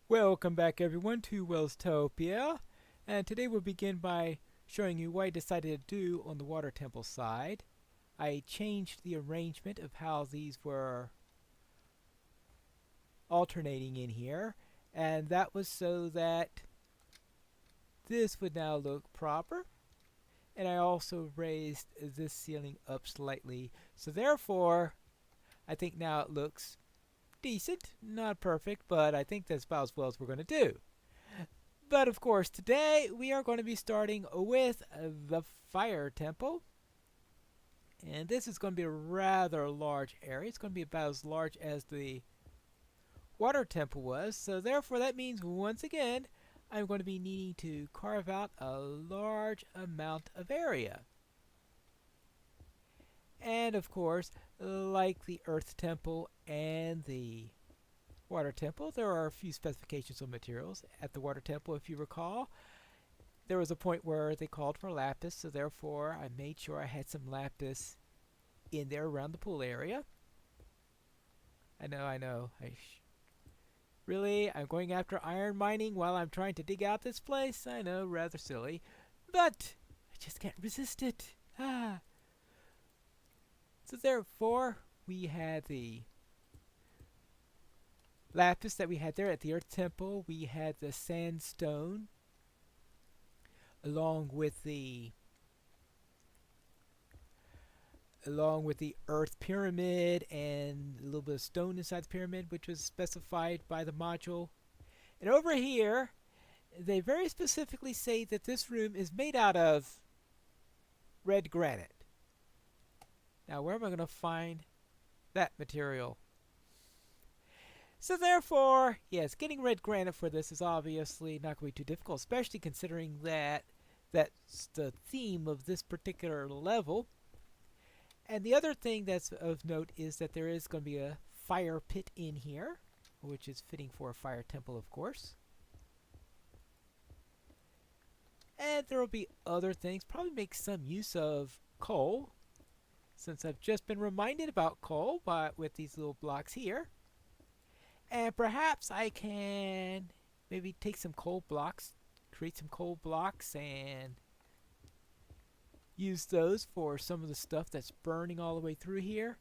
Welcome back everyone to Welstopia, and today we'll begin by showing you what I decided to do on the water temple side. I changed the arrangement of how these were alternating in here, and that was so that this would now look proper. And I also raised this ceiling up slightly, so therefore I think now it looks decent. Not perfect, but I think that's about as well as we're going to do. But of course, today we are going to be starting with the fire temple. And this is going to be a rather large area. It's going to be about as large as the water temple was. So therefore that means once again I'm going to be needing to carve out a large amount of area. And of course, like the earth temple and the water temple, there are a few specifications on materials. At the water temple, if you recall, there was a point where they called for lapis, so therefore I made sure I had some lapis in there around the pool area. I know. Really? I'm going after iron mining while I'm trying to dig out this place? I know, rather silly. But I just can't resist it. So therefore, we had the lapis that we had there at the earth temple. We had the sandstone along with the earth pyramid and a little bit of stone inside the pyramid, which was specified by the module. And over here, they very specifically say that this room is made out of red granite. Now, where am I going to find that material? So therefore, yes, getting red granite for this is obviously not going to be too difficult, especially considering that that's the theme of this particular level. And the other thing that's of note is that there is going to be a fire pit in here, which is fitting for a fire temple, of course. And there will be other things, probably make some use of coal, since I've just been reminded about coal with these little blocks here. And perhaps I can maybe take some coal blocks, create some coal blocks, and use those for some of the stuff that's burning all the way through here.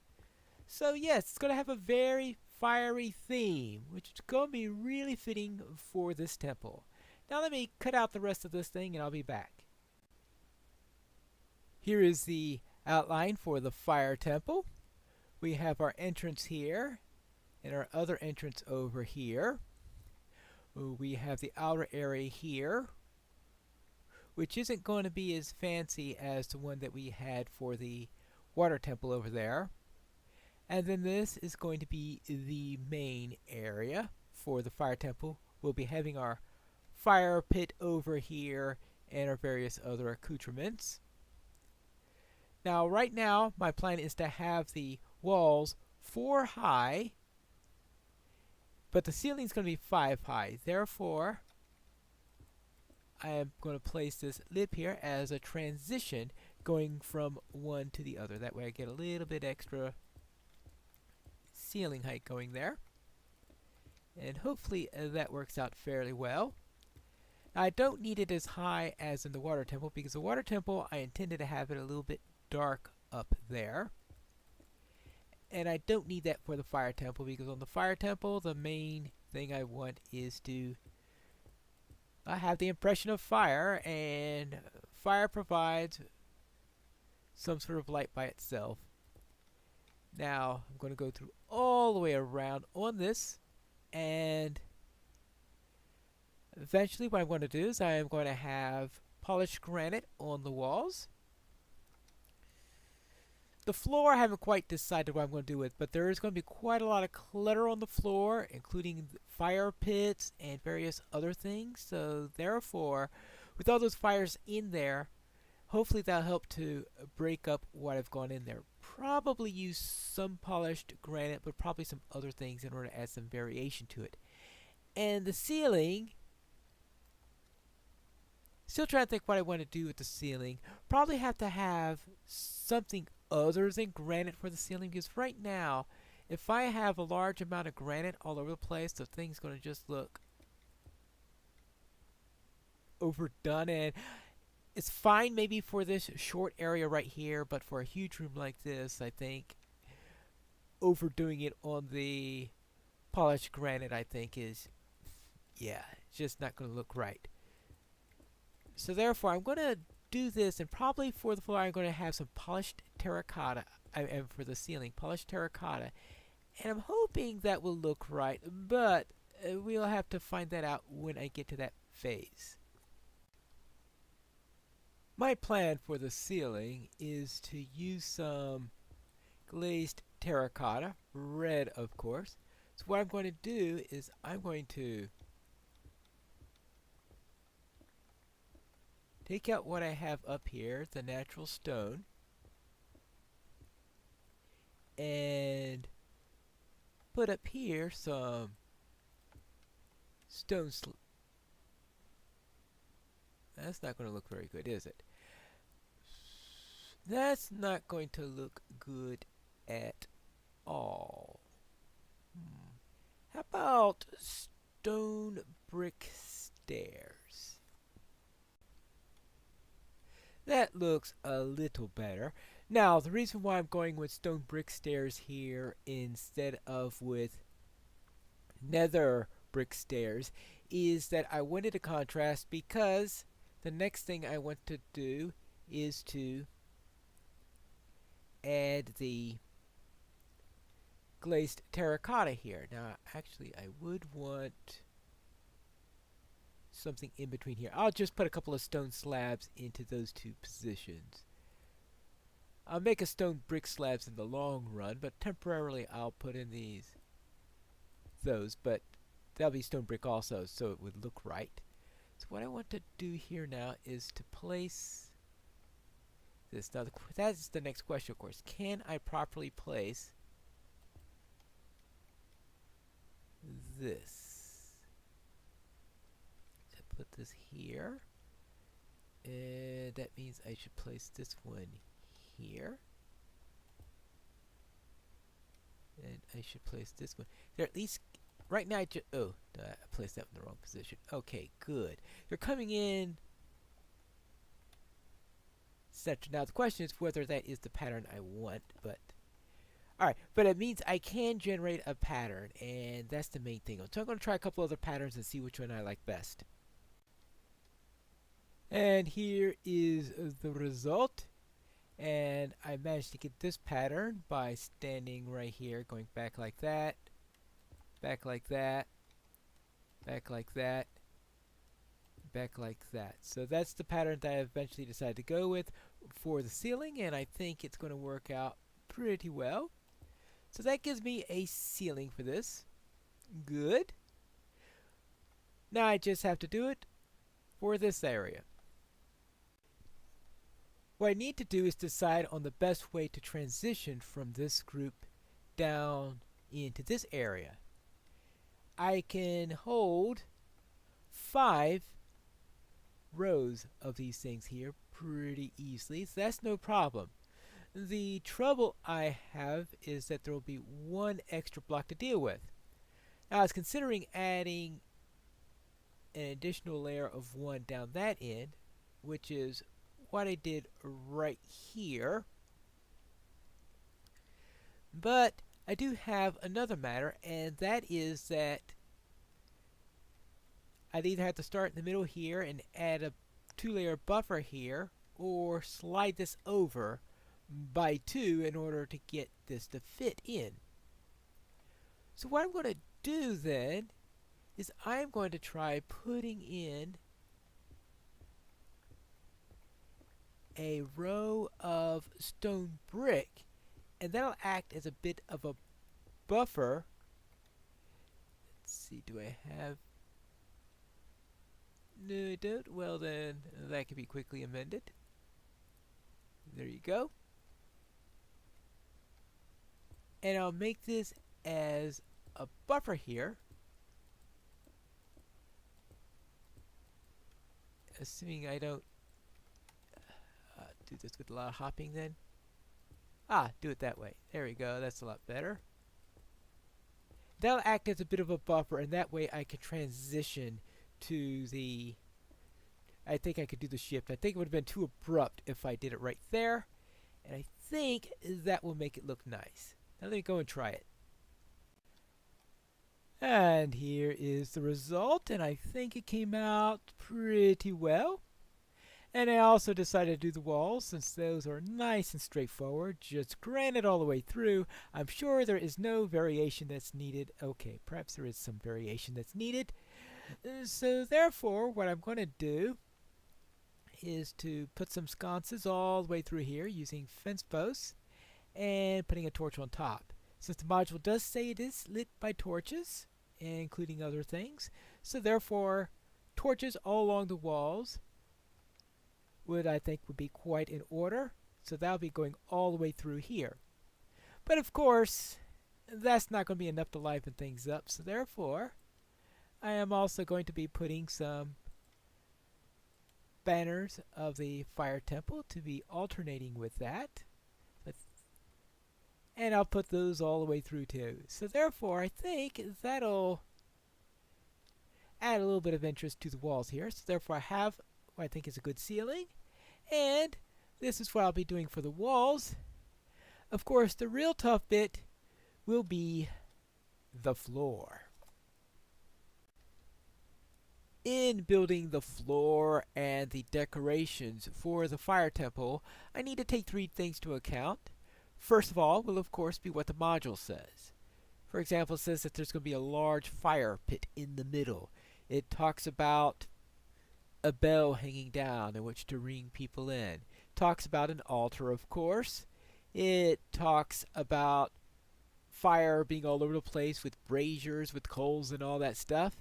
So yes, it's going to have a very fiery theme, which is going to be really fitting for this temple. Now let me cut out the rest of this thing and I'll be back. Here is the outline for the fire temple. We have our entrance here and our other entrance over here. We have the outer area here, which isn't going to be as fancy as the one that we had for the water temple over there. And then this is going to be the main area for the fire temple. We'll be having our fire pit over here and our various other accoutrements. Now, right now, my plan is to have the walls 4 high, but the ceiling is going to be 5 high. Therefore, I am going to place this lip here as a transition going from one to the other. That way I get a little bit extra ceiling height going there. And hopefully that works out fairly well. Now, I don't need it as high as in the water temple, because the water temple I intended to have it a little bit dark up there. And I don't need that for the fire temple, because on the fire temple the main thing I want is to have the impression of fire, and fire provides some sort of light by itself. Now I'm going to go through all the way around on this, and eventually what I'm going to do is I am going to have polished granite on the walls. The floor I haven't quite decided what I'm going to do with, but there is going to be quite a lot of clutter on the floor, including fire pits and various other things. So therefore, with all those fires in there, hopefully that'll help to break up what I've gone in there. Probably use some polished granite, but probably some other things in order to add some variation to it. And the ceiling, still trying to think what I want to do with the ceiling. Probably have to have something other than granite for the ceiling, because right now if I have a large amount of granite all over the place, the thing's going to just look overdone, and it's fine maybe for this short area right here, but for a huge room like this, I think overdoing it on the polished granite, I think is, yeah, just not going to look right. So therefore, I'm going to do this, and probably for the floor, I'm going to have some polished terracotta, and for the ceiling, polished terracotta. And I'm hoping that will look right, but we'll have to find that out when I get to that phase. My plan for the ceiling is to use some glazed terracotta, red of course. So what I'm going to do is I'm going to take out what I have up here, the natural stone, and put up here some stone that's not going to look very good, is it? That's not going to look good at all. How about stone brick stairs? That looks a little better. Now, the reason why I'm going with stone brick stairs here instead of with nether brick stairs is that I wanted a contrast, because the next thing I want to do is to add the glazed terracotta here. Now, actually, I would want something in between here. I'll just put a couple of stone slabs into those two positions. I'll make a stone brick slabs in the long run, but temporarily I'll put in those, but that'll be stone brick also, so it would look right. So what I want to do here now is to place this. Now, that's the next question, of course. Can I properly place this? So put this here, and that means I should place this one here, and I should place this one there. At least right now, I placed that in the wrong position. Okay, good. They're coming in center. Now the question is whether that is the pattern I want, but alright, but it means I can generate a pattern, and that's the main thing. So I'm going to try a couple other patterns and see which one I like best. And here is the result. And I managed to get this pattern by standing right here, going back like that, back like that, back like that, back like that. So that's the pattern that I eventually decided to go with for the ceiling, and I think it's going to work out pretty well. So that gives me a ceiling for this. Good. Now I just have to do it for this area. What I need to do is decide on the best way to transition from this group down into this area. I can hold 5 rows of these things here pretty easily, so that's no problem. The trouble I have is that there will be one extra block to deal with. Now I was considering adding an additional layer of 1 down that end, which is what I did right here. But I do have another matter, and that is that I'd either have to start in the middle here and add a 2-layer buffer here, or slide this over by 2 in order to get this to fit in. So what I'm going to do then is I'm going to try putting in a row of stone brick, and that'll act as a bit of a buffer. Let's see, do I have... No, I don't. Well then, that can be quickly amended. There you go. And I'll make this as a buffer here, assuming I don't do this with a lot of hopping then. Do it that way. There we go. That's a lot better. That'll act as a bit of a buffer, and that way I can transition to the I think I could do the shift. I think it would have been too abrupt if I did it right there. And I think that will make it look nice. Now let me go and try it. And here is the result, and I think it came out pretty well. And I also decided to do the walls since those are nice and straightforward, just granite all the way through. I'm sure there is no variation that's needed. Okay, perhaps there is some variation that's needed. So therefore, what I'm going to do is to put some sconces all the way through here using fence posts and putting a torch on top. Since the module does say it is lit by torches, including other things, so therefore torches all along the walls I think would be quite in order. So that'll be going all the way through here. But of course, that's not going to be enough to liven things up. So therefore, I am also going to be putting some banners of the fire temple to be alternating with that. And I'll put those all the way through too. So therefore, I think that'll add a little bit of interest to the walls here. So therefore, I have what I think is a good ceiling. And this is what I'll be doing for the walls. Of course, the real tough bit will be the floor. In building the floor and the decorations for the fire temple, I need to take three things into account. First of all will of course be what the module says. For example, it says that there's going to be a large fire pit in the middle. It talks about a bell hanging down in which to ring people in. It talks about an altar, of course. It talks about fire being all over the place with braziers, with coals and all that stuff.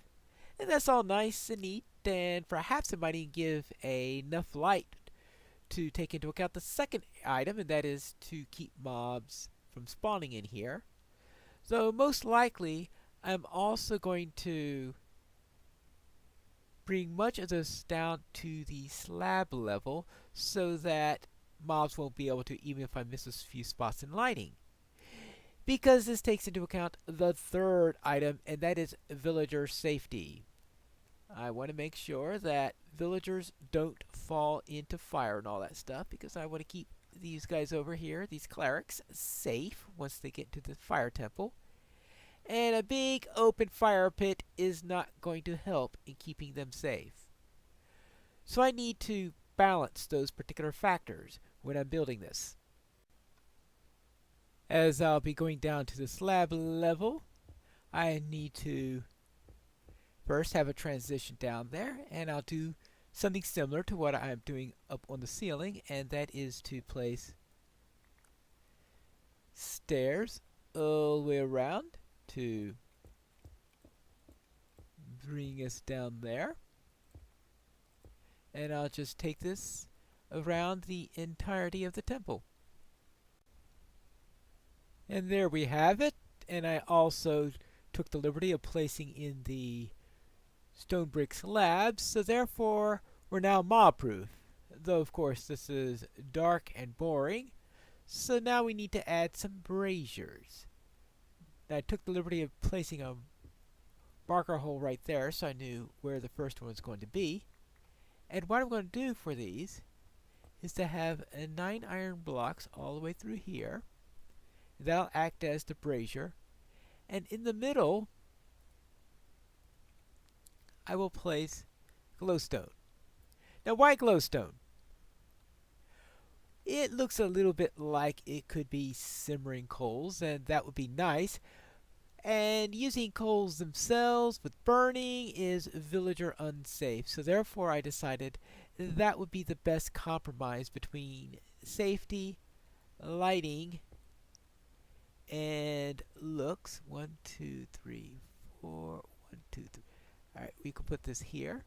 And that's all nice and neat, and perhaps it might even give enough light to take into account the second item, and that is to keep mobs from spawning in here. So most likely, I'm also going to bring much of this down to the slab level so that mobs won't be able to, even if I miss a few spots in lighting. Because this takes into account the third item, and that is villager safety. I want to make sure that villagers don't fall into fire and all that stuff, because I want to keep these guys over here, these clerics, safe once they get to the fire temple. And a big open fire pit is not going to help in keeping them safe. So I need to balance those particular factors when I'm building this. As I'll be going down to the slab level, I need to first have a transition down there, and I'll do something similar to what I'm doing up on the ceiling, and that is to place stairs all the way around to bring us down there. And I'll just take this around the entirety of the temple. And there we have it. And I also took the liberty of placing in the stone brick slabs, so therefore we're now mob proof. Though of course this is dark and boring, so now we need to add some braziers. Now I took the liberty of placing a marker hole right there so I knew where the first one was going to be. And what I'm going to do for these is to have 9 iron blocks all the way through here. That'll act as the brazier. And in the middle, I will place glowstone. Now why glowstone? It looks a little bit like it could be simmering coals, and that would be nice. And using coals themselves with burning is villager unsafe. So therefore I decided that would be the best compromise between safety, lighting, and looks. 1, 2, 3, 4. 1, 2, 3. Alright, we can put this here.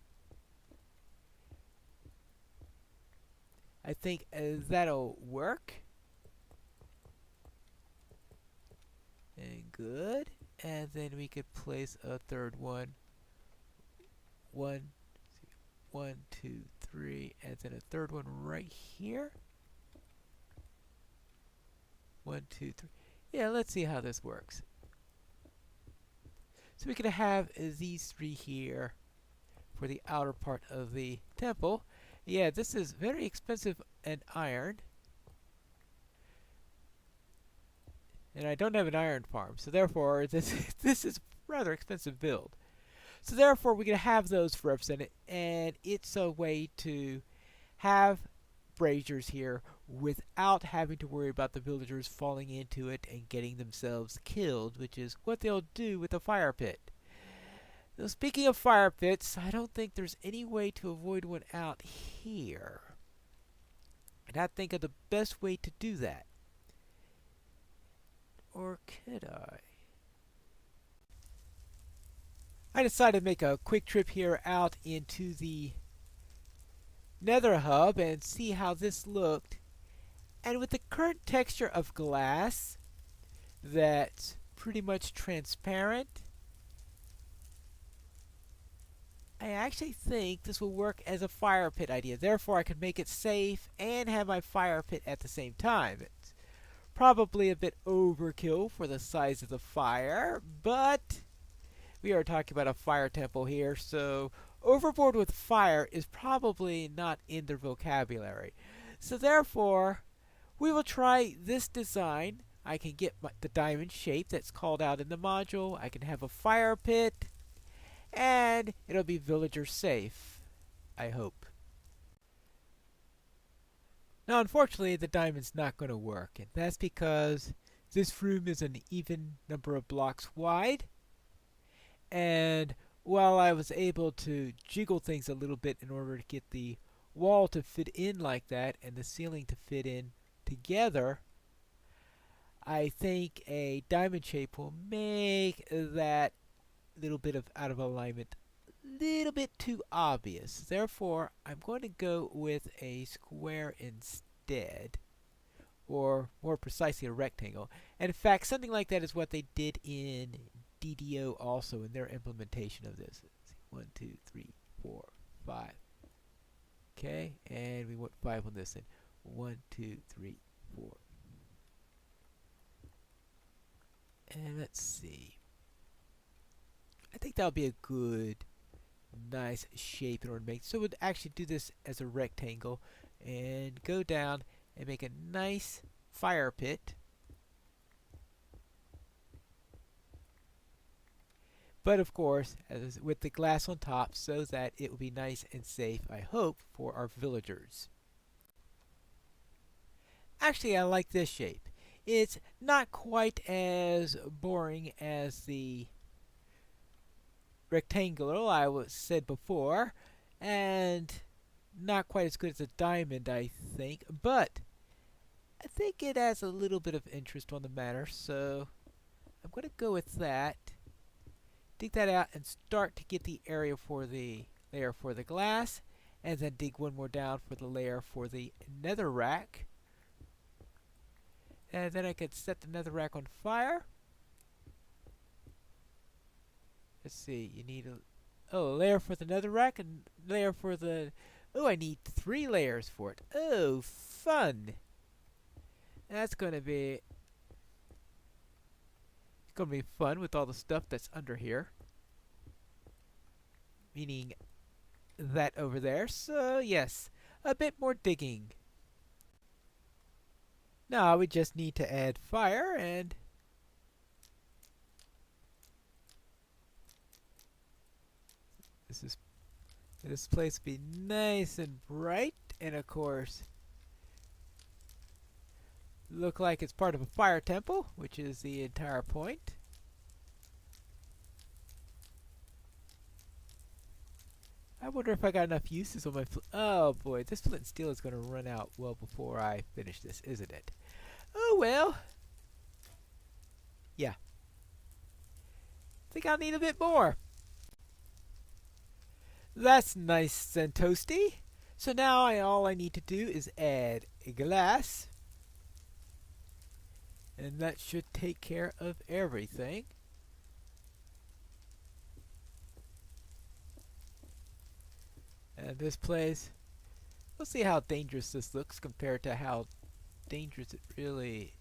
I think that'll work. And good. And then we could place a third one. 1, 2, 3, and then a third one right here. 1, 2, 3. Yeah, let's see how this works. So we could have these 3 here for the outer part of the temple. Yeah, this is very expensive and iron. And I don't have an iron farm, so therefore this is a rather expensive build. So therefore we're going to have those represented, and it's a way to have braziers here without having to worry about the villagers falling into it and getting themselves killed, which is what they'll do with a fire pit. Now, speaking of fire pits, I don't think there's any way to avoid one out here. And I think of the best way to do that. Or could I? I decided to make a quick trip here out into the Nether Hub and see how this looked. And with the current texture of glass that's pretty much transparent, I actually think this will work as a fire pit idea. Therefore, I can make it safe and have my fire pit at the same time. It's probably a bit overkill for the size of the fire, but we are talking about a fire temple here, so overboard with fire is probably not in their vocabulary. So therefore, we will try this design. I can get the diamond shape that's called out in the module. I can have a fire pit, and it'll be villager safe, I hope. Now, unfortunately, the diamond's not going to work, and that's because this room is an even number of blocks wide. And while I was able to jiggle things a little bit in order to get the wall to fit in like that and the ceiling to fit in together, I think a diamond shape will make that little bit of out of alignment a little bit too obvious. Therefore, I'm going to go with a square instead, or more precisely a rectangle. And in fact, something like that is what they did in DDO also in their implementation of this. Let's see, 1, 2, 3, 4, 5. Okay, and we want 5 on this end. 1, 2, 3, 4. And let's see. I think that'll be a good, nice shape in order to make. So we'll actually do this as a rectangle and go down and make a nice fire pit. But of course, as with the glass on top, so that it will be nice and safe, I hope, for our villagers. Actually, I like this shape. It's not quite as boring as the rectangular I said before, and not quite as good as a diamond, I think, but I think it adds a little bit of interest on the matter, so I'm going to go with that. Dig that out and start to get the area for the layer for the glass, and then dig one more down for the layer for the nether rack. And then I could set the nether rack on fire. Let's see, you need a layer for the nether rack and layer for the... Oh, I need 3 layers for it. Oh, fun! That's gonna be... It's gonna be fun with all the stuff that's under here. Meaning that over there. So, yes, a bit more digging. Now we just need to add fire and... This place will be nice and bright, and of course look like it's part of a fire temple, which is the entire point. I wonder if I got enough uses on my oh boy, this flint and steel is going to run out well before I finish this, isn't it? Oh well. Yeah. I think I'll need a bit more. That's nice and toasty. So now all I need to do is add a glass. And that should take care of everything. And this place, we'll see how dangerous this looks compared to how dangerous it really...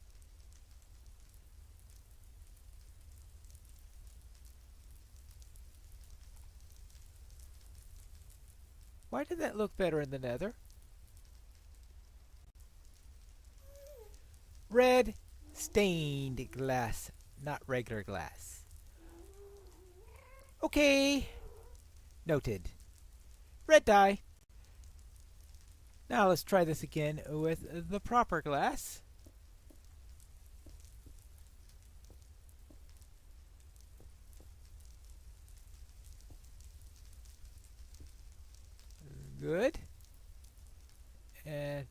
Why did that look better in the nether? Red stained glass, not regular glass. Okay. Noted. Red dye. Now let's try this again with the proper glass. Good. And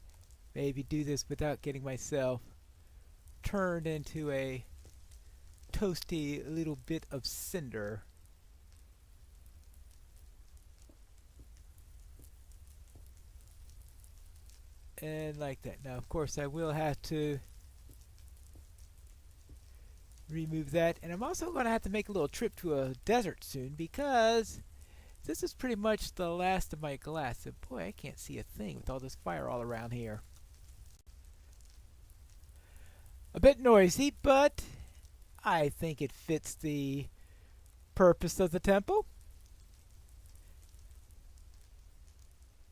maybe do this without getting myself turned into a toasty little bit of cinder. And like that. Now, of course, I will have to remove that. And I'm also going to have to make a little trip to a desert soon because this is pretty much the last of my glass. And boy, I can't see a thing with all this fire all around here. A bit noisy, but I think it fits the purpose of the temple.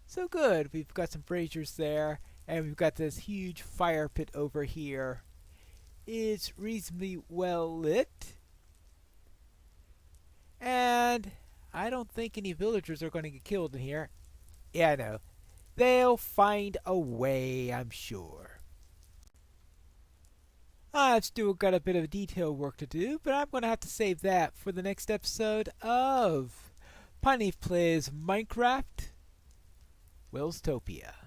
So good. We've got some braziers there, and we've got this huge fire pit over here. It's reasonably well lit, and I don't think any villagers are going to get killed in here. Yeah, I know. They'll find a way, I'm sure. I've still got a bit of detail work to do, but I'm going to have to save that for the next episode of Pineleaf Plays Minecraft Welstopia.